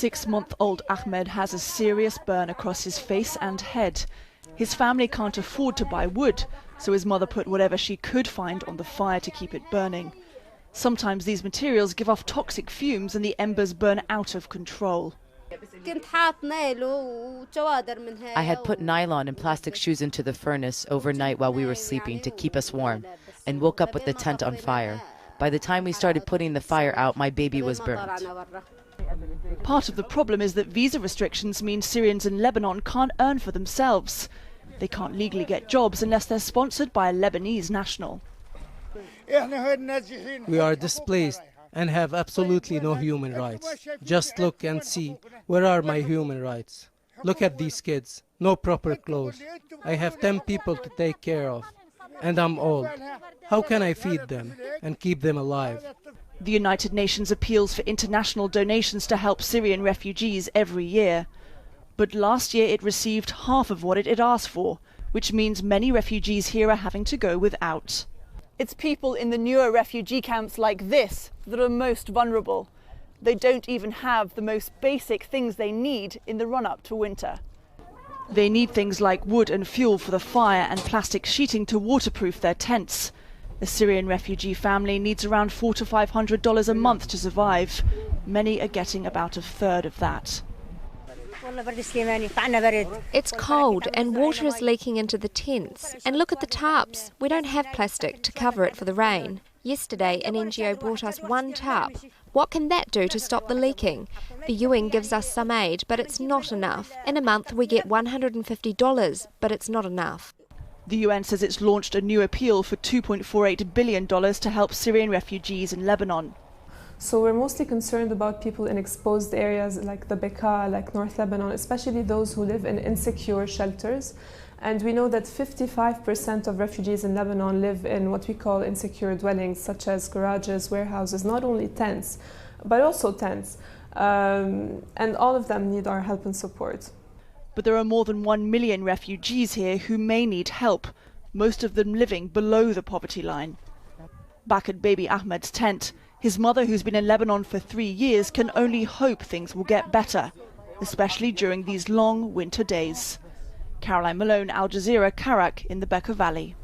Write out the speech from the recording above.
6-month-old Ahmed has a serious burn across his face and head. His family can't afford to buy wood, so his mother put whatever she could find on the fire to keep it burning. Sometimes these materials give off toxic fumes and the embers burn out of control. I had put nylon and plastic shoes into the furnace overnight while we were sleeping to keep us warm, and woke up with the tent on fire. By the time we started putting the fire out, my baby was burnt. Part of the problem is that visa restrictions mean Syrians in Lebanon can't earn for themselves. They can't legally get jobs unless they're sponsored by a Lebanese national. We are displaced and have absolutely no human rights. Just look and see, where are my human rights? Look at these kids, no proper clothes. I have 10 people to take care of, and I'm old. How can I feed them and keep them alive? The United Nations appeals for international donations to help Syrian refugees every year. But last year it received half of what it had asked for, which means many refugees here are having to go without. It's people in the newer refugee camps like this that are most vulnerable. They don't even have the most basic things they need in the run-up to winter. They need things like wood and fuel for the fire and plastic sheeting to waterproof their tents. A Syrian refugee family needs around $400 to $500 a month to survive. Many are getting about a third of that. It's cold and water is leaking into the tents. And look at the tarps. We don't have plastic to cover it for the rain. Yesterday, an NGO brought us one tarp. What can that do to stop the leaking? The UN gives us some aid, but it's not enough. In a month, we get $150, but it's not enough. The UN says it's launched a new appeal for $2.48 billion to help Syrian refugees in Lebanon. So we're mostly concerned about people in exposed areas like the Bekaa, like North Lebanon, especially those who live in insecure shelters. And we know that 55% of refugees in Lebanon live in what we call insecure dwellings, such as garages, warehouses, not only tents, but also tents. And all of them need our help and support. But there are more than 1 million refugees here who may need help, most of them living below the poverty line. Back at baby Ahmed's tent, his mother, who's been in Lebanon for 3 years, can only hope things will get better, especially during these long winter days. Caroline Malone, Al Jazeera, Karak in the Bekaa Valley.